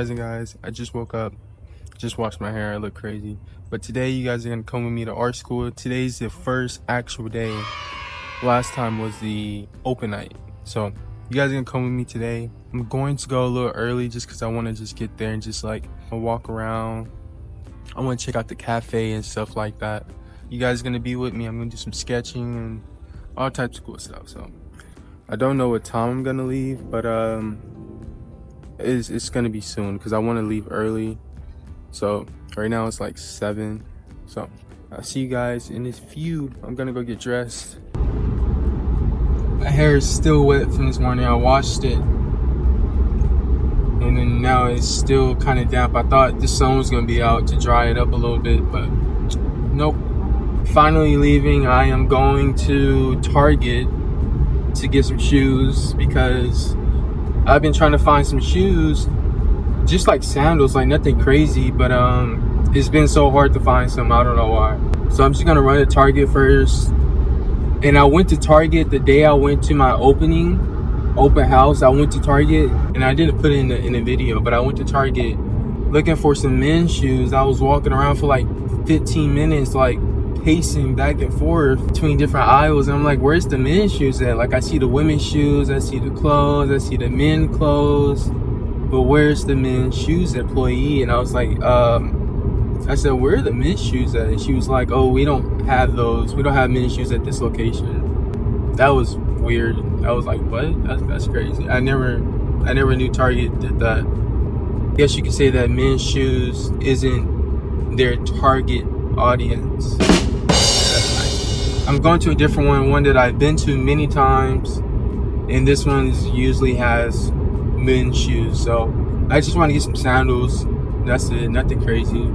rising, guys. I just woke up, just washed my hair. I look crazy. But today you guys are gonna come with me to art school. Today's the first actual day. Last time was the open night. So you guys are gonna come with me today. I'm going to go a little early just because I want to just get there and just like walk around. I want to check out the cafe and stuff like that. You guys are gonna be with me. I'm gonna do some sketching and all types of cool stuff. So I don't know what time I'm gonna leave, but it's gonna be soon because I want to leave early. So right now it's like 7. So I'll see you guys in this few. I'm gonna go get dressed. My hair is still wet from this morning. I washed it, and then now it's still kind of damp. I thought the sun was gonna be out to dry it up a little bit, but nope. Finally leaving. I am going to Target to get some shoes because I've been trying to find some shoes, just like sandals, like nothing crazy, but it's been so hard to find some. I don't know why. So I'm just gonna run to Target first. And I went to Target the day I went to my open house. I went to Target, and I didn't put it in the video, but I went to Target looking for some men's shoes. I was walking around for like 15 minutes, like pacing back and forth between different aisles, and I'm like, where's the men's shoes at? Like, I see the women's shoes, I see the clothes, I see the men's clothes, but where's the men's shoes employee? And I was like, I said, where are the men's shoes at? And she was like, oh, we don't have those. We don't have men's shoes at this location. That was weird. I was like, what? That's crazy. I never knew Target did that. I guess you could say that men's shoes isn't their target audience. That's nice. I'm going to a different one that I've been to many times, and this one usually has men's shoes. So I just want to get some sandals. That's it. Nothing crazy.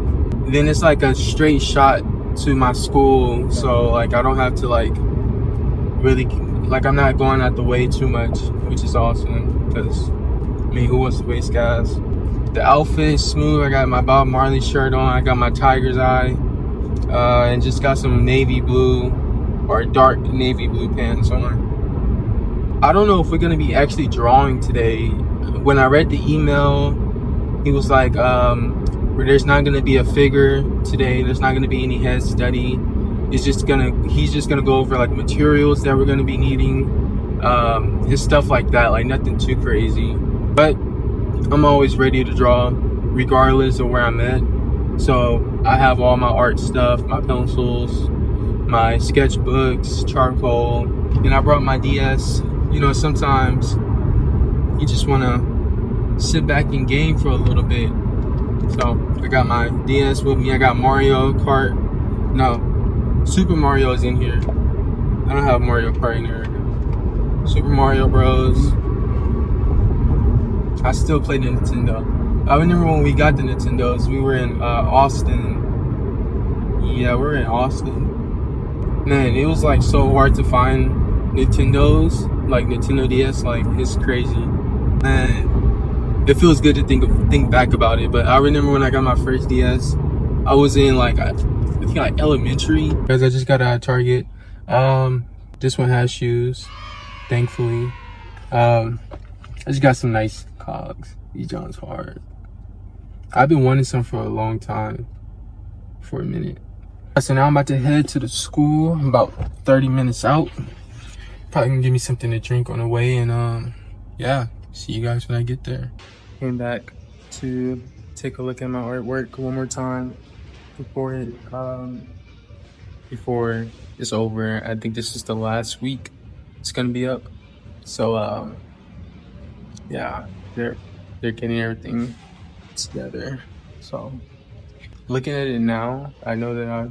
Then it's like a straight shot to my school, so like I don't have to like really, like, I'm not going out the way too much, which is awesome because, I mean, who wants to waste gas? The outfit is smooth. I got my Bob Marley shirt on, I got my tiger's eye, and just got some navy blue or dark navy blue pants on. I don't know if we're gonna be actually drawing today. When I read the email, he was like, there's not gonna be a figure today. There's not gonna be any head study. He's just gonna go over like materials that we're gonna be needing, his stuff like that, like nothing too crazy. But I'm always ready to draw, regardless of where I'm at. So I have all my art stuff, my pencils, my sketchbooks, charcoal, and I brought my DS. You know, sometimes you just wanna sit back and game for a little bit. So I got my DS with me. I got Mario Kart. No, Super Mario is in here. I don't have Mario Kart in here. Super Mario Bros. I still play the Nintendo. I remember when we got the Nintendos, we were in Austin. Yeah, we're in Austin. Man, it was like so hard to find Nintendos, like Nintendo DS. Like, it's crazy. Man, it feels good to think back about it. But I remember when I got my first DS, I was in like, I think like elementary. Because I just got out of Target. This one has shoes, thankfully. I just got some nice cogs. These John's hard. I've been wanting some for a long time, for a minute. So now I'm about to head to the school. I'm about 30 minutes out. Probably gonna give me something to drink on the way, and yeah, see you guys when I get there. Came back to take a look at my artwork one more time before it's over. I think this is the last week it's gonna be up. So yeah, they're getting everything together. So looking at it now, I know that I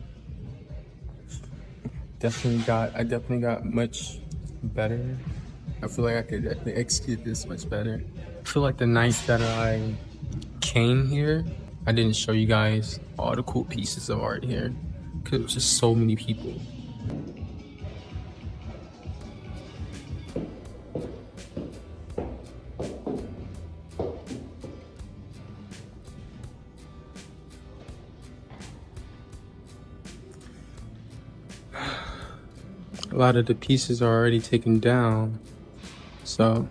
definitely got much better. I feel like I could definitely execute this much better. I feel like the night that I came here, I didn't show you guys all the cool pieces of art here because it was just so many people. A lot of the pieces are already taken down, so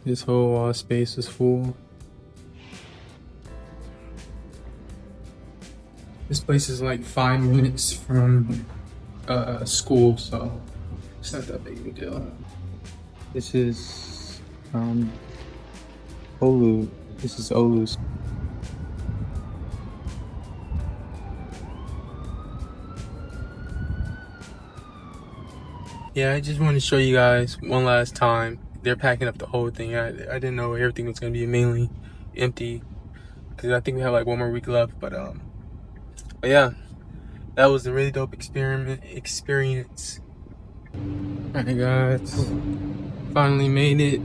This whole space is full. This place is like 5 minutes from school, so it's not that big of a deal. This is Olu. This is Olu's. Yeah, I just want to show you guys one last time. They're packing up the whole thing. I didn't know everything was gonna be mainly empty because I think we have like 1 more week left. But yeah, that was a really dope experience. Alright guys, finally made it.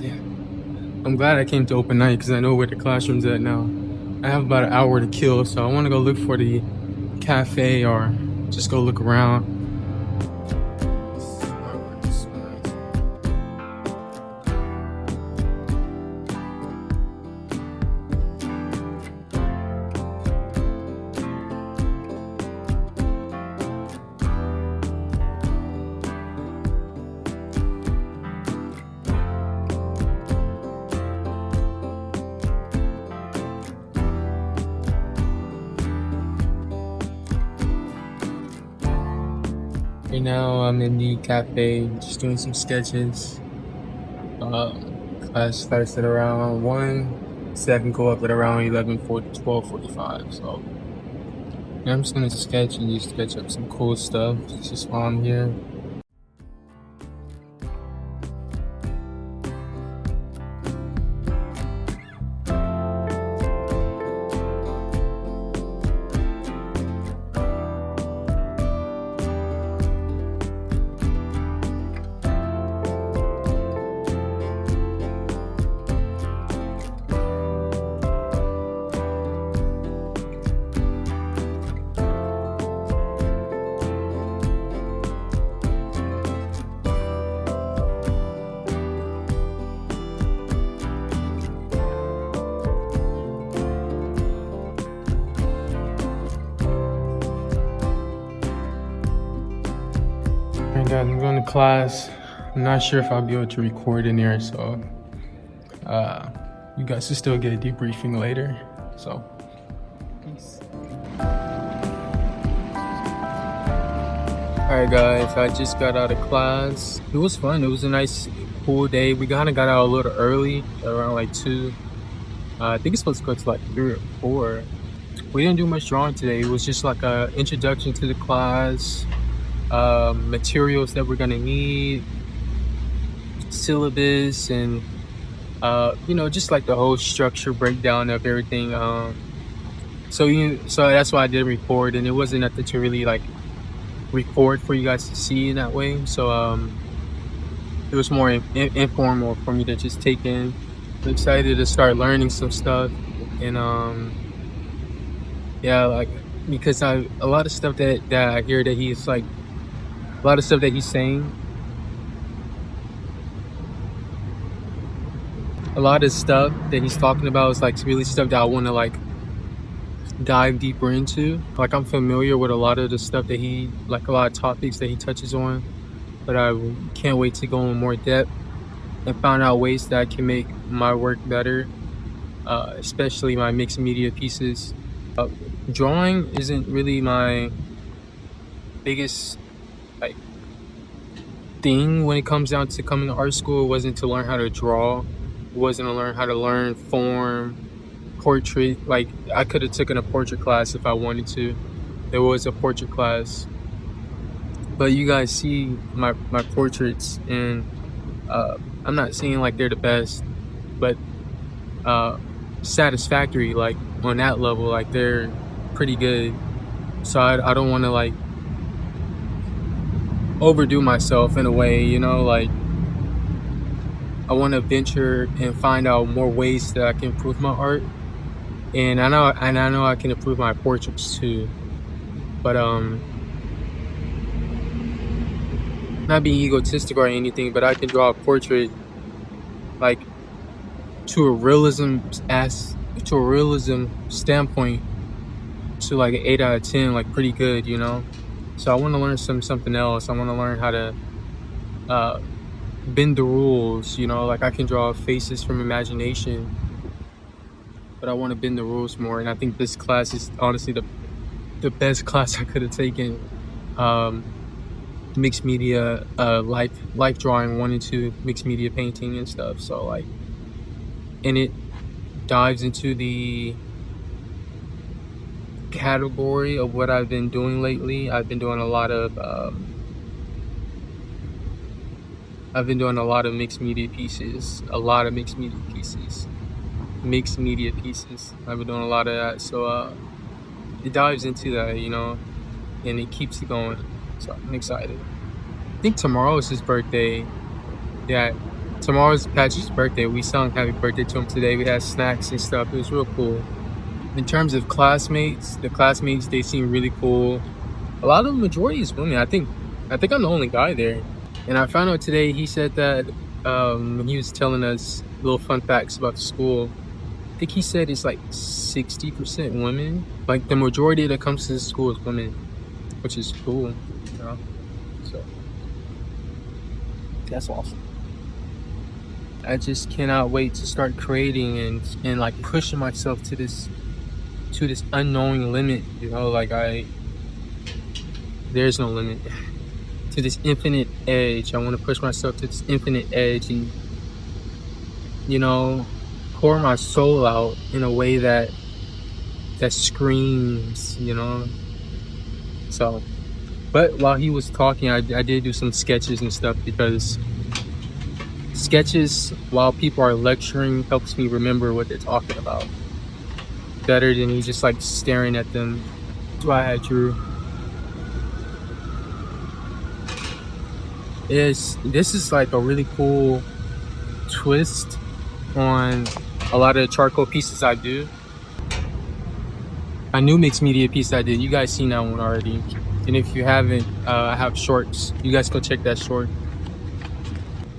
I'm glad I came to open night because I know where the classroom's at now. I have about an hour to kill, so I want to go look for the cafe or just go look around. Right now I'm in the cafe just doing some sketches. Class starts at around 1, so I can go up at around 12:45. So yeah, I'm just gonna sketch and just sketch up some cool stuff just while I'm here. Alright guys, I'm going to class. I'm not sure if I'll be able to record in there, so you guys will still get a debriefing later. So peace. Alright guys, I just got out of class. It was fun. It was a nice cool day. We kind of got out a little early, around like 2. I think it's supposed to go to like 3 or 4. We didn't do much drawing today. It was just like a introduction to the class, materials that we're gonna need, syllabus, and you know, just like the whole structure breakdown of everything. So that's why I didn't record, and it wasn't nothing to really like record for you guys to see in that way. So it was more informal for me to just take in. I'm excited to start learning some stuff, and yeah, like because a lot of stuff that I hear that he's like, a lot of stuff that he's saying, a lot of stuff that he's talking about is like really stuff that I want to like dive deeper into. Like I'm familiar with a lot of the stuff that he, like a lot of topics that he touches on, but I can't wait to go in more depth and find out ways that I can make my work better, especially my mixed media pieces. Drawing isn't really my biggest like thing when it comes down to coming to art school. It wasn't to learn how to draw. It wasn't to learn how to learn form, portrait. Like I could have taken a portrait class if I wanted to. There was a portrait class, but you guys see my portraits, and I'm not saying like they're the best, but satisfactory, like on that level, like they're pretty good. So I don't want to like overdo myself in a way, you know, like I want to venture and find out more ways that I can improve my art, and I know I can improve my portraits too. But not being egotistic or anything, but I can draw a portrait like to a realism standpoint, to like an 8 out of 10, like pretty good, you know. So I want to learn something else. I want to learn how to bend the rules, you know, like I can draw faces from imagination, but I want to bend the rules more. And I think this class is honestly the best class I could have taken. Um, Mixed media, life drawing 1 and 2, mixed media painting and stuff. So like, and it dives into the category of what I've been doing lately. I've been doing a lot of mixed media pieces, mixed media pieces. I've been doing a lot of that. So it dives into that, you know, and it keeps it going. So I'm excited. I think tomorrow is his birthday. Yeah, tomorrow's Patrick's birthday. We sung happy birthday to him today. We had snacks and stuff. It was real cool. In terms of classmates, the classmates, they seem really cool. A lot of the majority is women. I think I'm the only guy there. And I found out today, he said that when he was telling us little fun facts about the school, I think he said it's like 60% women. Like the majority that comes to the school is women, which is cool, you know. So that's awesome. I just cannot wait to start creating and like pushing myself to this unknowing limit, you know, like there's no limit to this infinite edge. I want to push myself to this infinite edge and, you know, pour my soul out in a way that screams, you know. So, but while he was talking, I did do some sketches and stuff, because sketches while people are lecturing helps me remember what they're talking about better than me just like staring at them. That's why I drew. This is like a really cool twist on a lot of charcoal pieces I do. A new mixed media piece I did. You guys seen that one already. And if you haven't, I have shorts. You guys go check that short.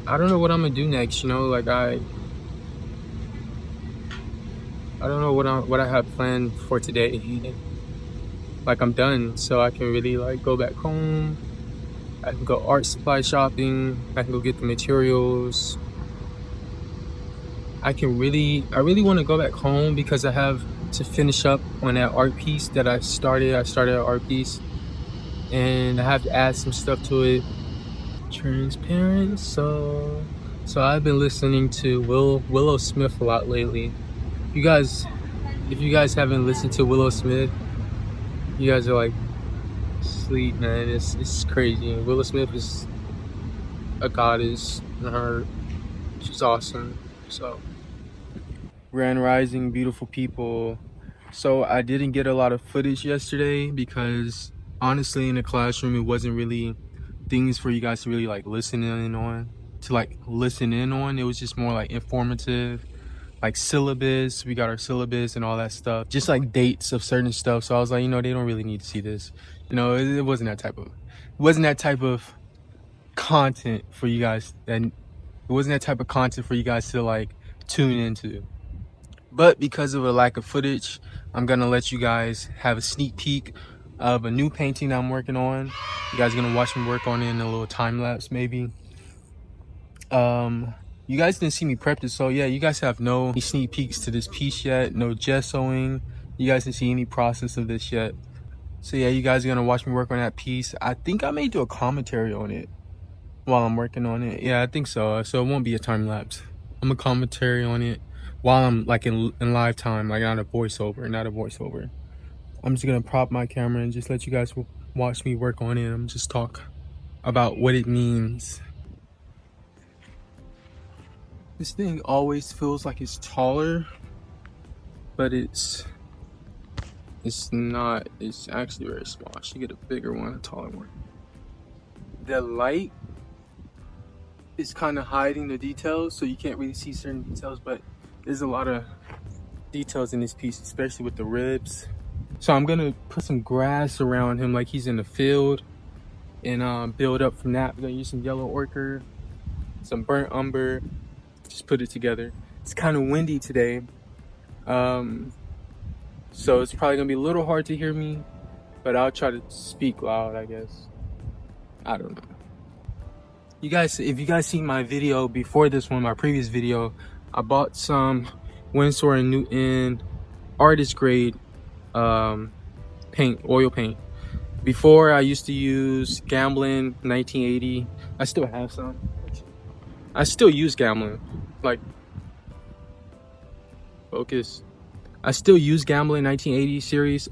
I don't know what I'm gonna do next, you know, like I don't know what I have planned for today. Like I'm done, so I can really like go back home. I can go art supply shopping. I can go get the materials. I really want to go back home because I have to finish up on that art piece that I started. I started an art piece and I have to add some stuff to it. Transparent. So I've been listening to Willow Smith a lot lately. If you guys haven't listened to Willow Smith, you guys are like sleep, man. It's crazy. Willow Smith is a goddess. She's awesome. So Grand Rising, beautiful people. So I didn't get a lot of footage yesterday because honestly in the classroom it wasn't really things for you guys to really like listen in on. It was just more like informative, like syllabus. We got our syllabus and all that stuff, just like dates of certain stuff. So I was like, you know, they don't really need to see this, you know. It wasn't that type of content for you guys, and it wasn't that type of content for you guys to like tune into. But because of a lack of footage, I'm gonna let you guys have a sneak peek of a new painting I'm working on. You guys are gonna watch me work on it in a little time lapse maybe. You guys didn't see me prep this, so yeah, you guys have no sneak peeks to this piece yet, no gessoing. You guys didn't see any process of this yet. So yeah, you guys are gonna watch me work on that piece. I think I may do a commentary on it while I'm working on it. Yeah, I think so. So it won't be a time lapse. I'm a commentary on it while I'm like in live time, like not a voiceover. I'm just gonna prop my camera and just let you guys watch me work on it. I'm just talk about what it means. This thing always feels like it's taller, but it's not. It's actually very small. I should get a bigger one, a taller one. The light is kind of hiding the details, so you can't really see certain details, but there's a lot of details in this piece, especially with the ribs. So I'm gonna put some grass around him like he's in the field and build up from that. We're gonna use some yellow ochre, some burnt umber, just put it together. It's kind of windy today, so it's probably gonna be a little hard to hear me, but I'll try to speak loud, I guess. I don't know. You guys, if you guys seen my video before this one, my previous video, I bought some Winsor & Newton artist grade paint, oil paint. Before, I used to use Gamblin 1980. I still have some. I still use Gamblin. Like, focus. I still use Gamblin 1980 series.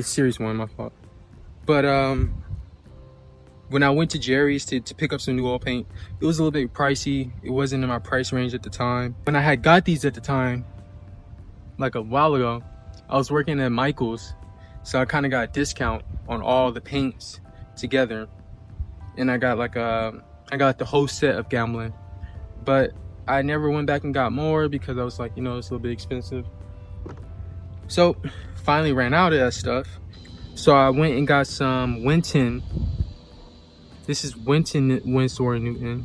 Series 1, my fault. But when I went to Jerry's to pick up some new oil paint, it was a little bit pricey. It wasn't in my price range at the time. When I had got these at the time, like a while ago, I was working at Michael's, so I kind of got a discount on all the paints together, and I got like the whole set of Gamblin. But I never went back and got more because I was like, you know, it's a little bit expensive. So finally ran out of that stuff, so I went and got some Winton. This is Winton Winsor & Newton.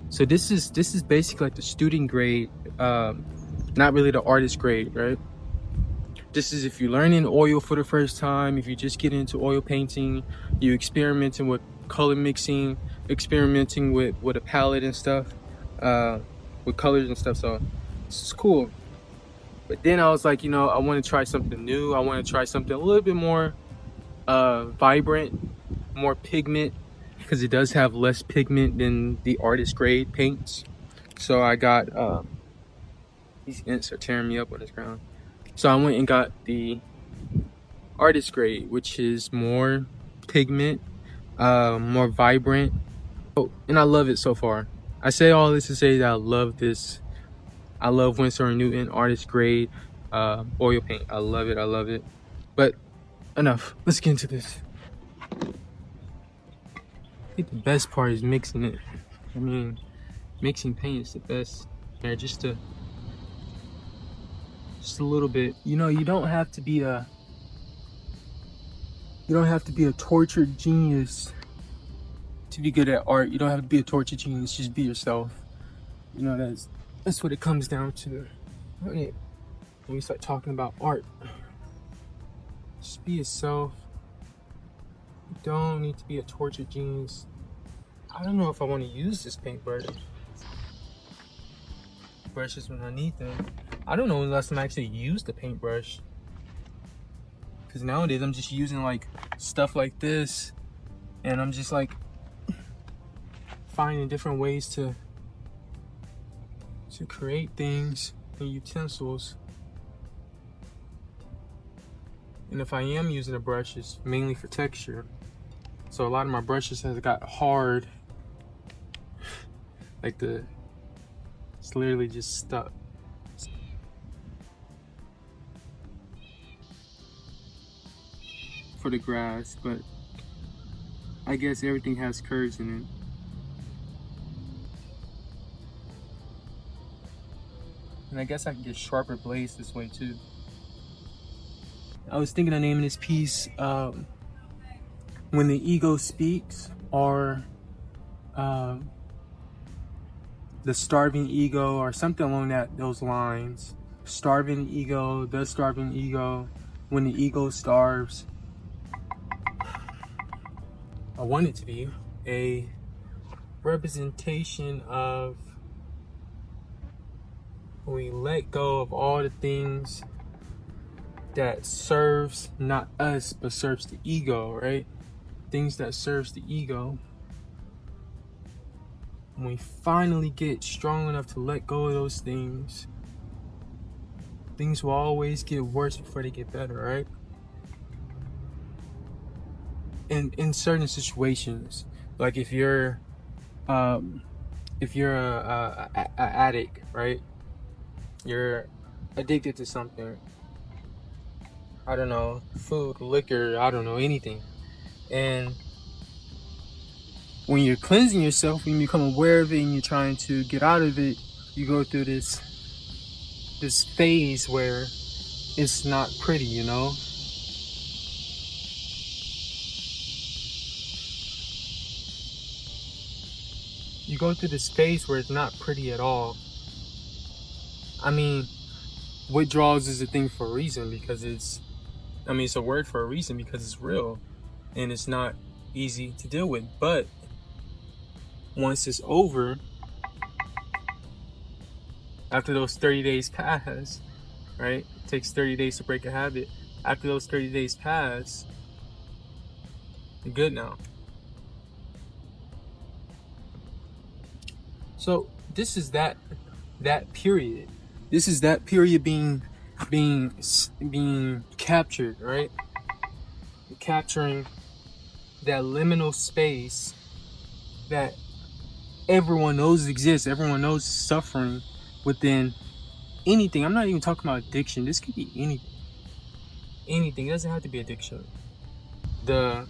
So this is basically like the student grade, not really the artist grade, right? This is if you're learning oil for the first time, if you just get into oil painting, you experimenting with color mixing, experimenting with a palette and stuff, with colors and stuff. So this is cool. But then I was like, you know, I want to try something new. I want to try something a little bit more vibrant, more pigment, because it does have less pigment than the artist grade paints. So I got these ints are tearing me up on this ground. So I went and got the artist grade, which is more pigment, more vibrant. Oh, and I love it so far. I say all this to say that I love this. I love Winsor & Newton artist grade oil paint. I love it. I love it. But enough. Let's get into this. I think the best part is mixing it. I mean, mixing paint is the best. Yeah, just a little bit. You know, you don't have to be a tortured genius to be good at art. You don't have to be a tortured genius. Just be yourself. You know, that's what it comes down to. When we start talking about art, just be yourself. You don't need to be a tortured genius. I don't know if I want to use this paintbrush. Brushes when I need them. I don't know unless I'm actually use the paintbrush. Because nowadays I'm just using like stuff like this, and I'm just like finding different ways to create things and utensils. And if I am using a brush, it's mainly for texture. So a lot of my brushes has got hard, like it's literally just stuck. For the grass, but I guess everything has curves in it. And I guess I can get sharper blades this way too. I was thinking of naming this piece When the Ego Speaks, or The Starving Ego, or something along those lines. Starving ego, the starving ego, when the ego starves. I want it to be a representation of when we let go of all the things that serves not us but serves the ego, right? Things that serves the ego. When we finally get strong enough to let go of those things, things will always get worse before they get better, right? And in certain situations, like if you're a addict, right? You're addicted to something. I don't know, food, liquor, I don't know, anything. And when you're cleansing yourself, when you become aware of it and you're trying to get out of it, you go through this phase where it's not pretty, you know? You go through this phase where it's not pretty at all. I mean, withdrawals is a thing for a reason, because it's a word for a reason, because it's real and it's not easy to deal with. But once it's over, after those 30 days pass, right? It takes 30 days to break a habit. After those 30 days pass, you're good now. So this is that period. This is that period being captured, right? Capturing that liminal space that everyone knows exists. Everyone knows suffering within anything. I'm not even talking about addiction. This could be anything. Anything. It doesn't have to be addiction. The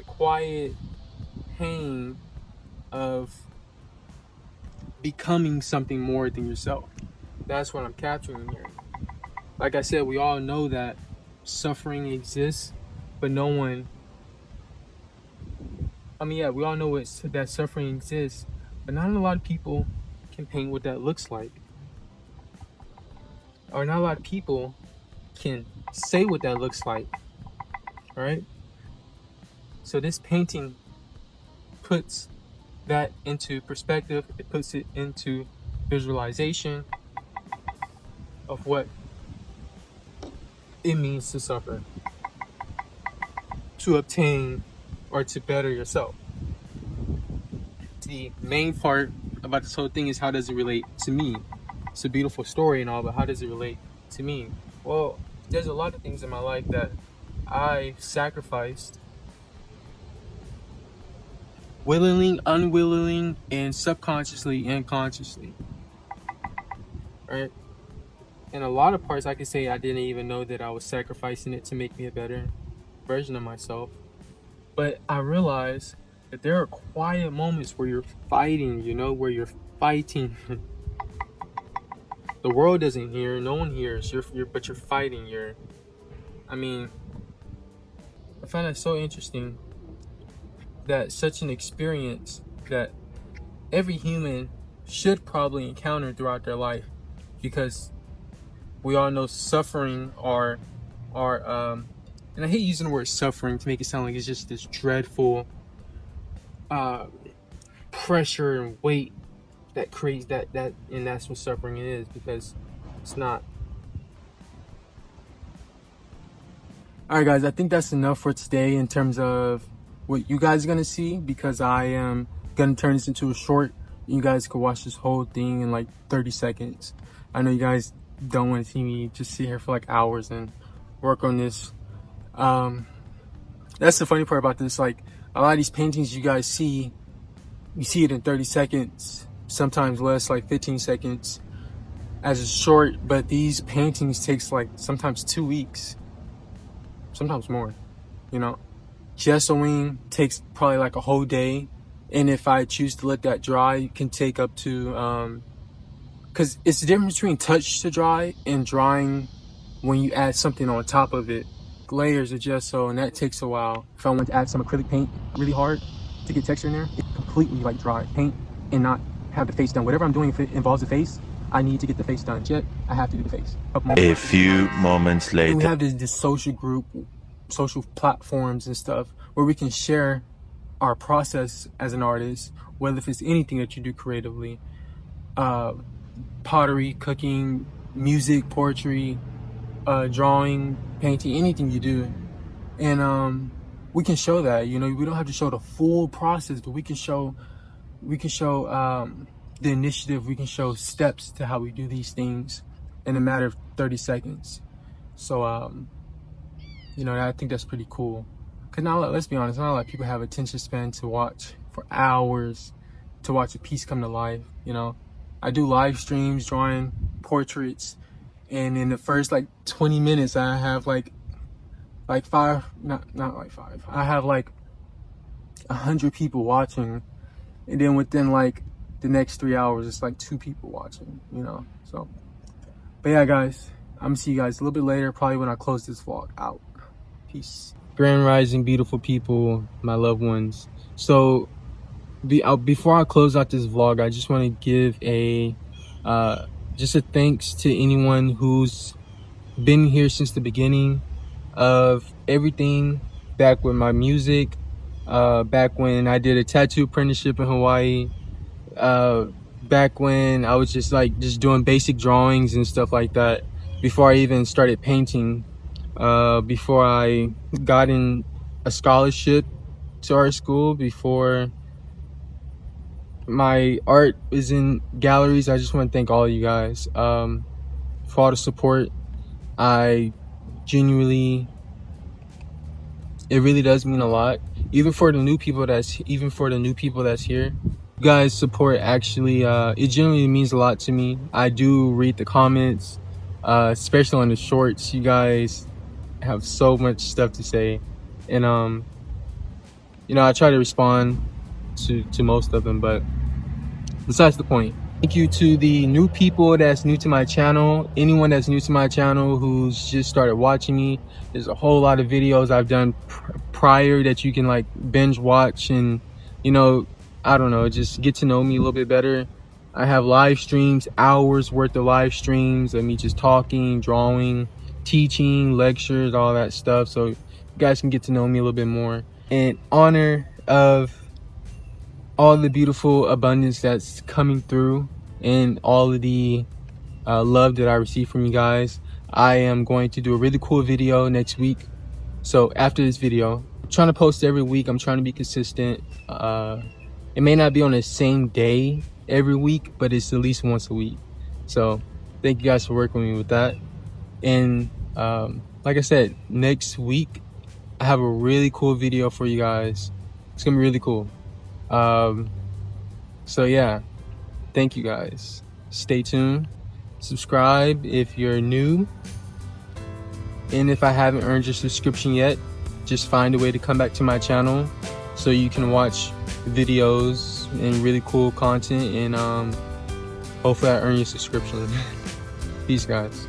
quiet pain of becoming something more than yourself. That's what I'm capturing here. Like I said, we all know that suffering exists, but no one, we all know that suffering exists, but not a lot of people can paint what that looks like. Or not a lot of people can say what that looks like, right? So this painting puts that into perspective. It puts it into visualization of what it means to suffer, to obtain, or to better yourself. The main part about this whole thing is, how does it relate to me? It's a beautiful story and all, but how does it relate to me? Well, there's a lot of things in my life that I sacrificed, willingly, unwillingly, and subconsciously and consciously, right? And a lot of parts I could say I didn't even know that I was sacrificing it to make me a better version of myself. But I realized that there are quiet moments where you're fighting, where you're fighting. The world doesn't hear, no one hears, but you're fighting. I find that so interesting, that such an experience that every human should probably encounter throughout their life, because we all know suffering are and I hate using the word suffering to make it sound like it's just this dreadful pressure and weight that creates that and that's what suffering is, because it's not. Alright guys, I think that's enough for today in terms of what you guys are gonna see, because I am gonna turn this into a short. You guys can watch this whole thing in like 30 seconds. I know you guys don't want to see me just sit here for like hours and work on this. That's the funny part about this. Like, a lot of these paintings you guys see, you see it in 30 seconds, sometimes less, like 15 seconds as a short, but these paintings takes like sometimes 2 weeks, sometimes more. Gessoing takes probably like a whole day, and if I choose to let that dry, it can take up to because it's the difference between touch to dry and drying when you add something on top of it. Layers of gesso, and that takes a while. If I want to add some acrylic paint really hard to get texture in there, it completely like dry paint and not have the face done. Whatever I'm doing, if it involves the face, I need to get the face done. Yet I have to do the face. A few moments later. And we have this social group, social platforms and stuff where we can share our process as an artist, whether if it's anything that you do creatively, pottery, cooking, music, poetry, drawing, painting, anything you do. And we can show that. We don't have to show the full process, but we can show the initiative. We can show steps to how we do these things in a matter of 30 seconds. So I think that's pretty cool. Because now, let's be honest, not a lot of people have attention span to watch for hours to watch a piece come to life. I do live streams drawing portraits, and in the first like 20 minutes I have like five, not like five, I have like 100 people watching, and then within like the next 3 hours it's like 2 people watching. So, but yeah guys, I'm gonna see you guys a little bit later, probably when I close this vlog out. Peace. Grand rising, beautiful people, my loved ones. So before I close out this vlog, I just want to give just a thanks to anyone who's been here since the beginning of everything, back with my music, back when I did a tattoo apprenticeship in Hawaii, back when I was just doing basic drawings and stuff like that, before I even started painting, before I got in a scholarship to art school, before my art is in galleries. I just want to thank all of you guys for all the support. I genuinely, it really does mean a lot, even for the new people that's here. You guys support actually, it genuinely means a lot to me. I do read the comments, especially on the shorts. You guys have so much stuff to say, and I try to respond to most of them, but besides the point. Thank you to the new people that's new to my channel. Anyone that's new to my channel who's just started watching me, there's a whole lot of videos I've done prior that you can like binge watch and, I don't know, just get to know me a little bit better. I have live streams, hours worth of live streams of me just talking, drawing, teaching, lectures, all that stuff. So you guys can get to know me a little bit more. In honor of all the beautiful abundance that's coming through and all of the love that I receive from you guys, I am going to do a really cool video next week. So after this video, I'm trying to post every week. I'm trying to be consistent. It may not be on the same day every week, but it's at least once a week. So thank you guys for working with me with that. And like I said, next week I have a really cool video for you guys. It's gonna be really cool. So yeah, thank you guys. Stay tuned. Subscribe if you're new. And if I haven't earned your subscription yet, just find a way to come back to my channel so you can watch videos and really cool content, and hopefully I earn your subscription. Peace, guys.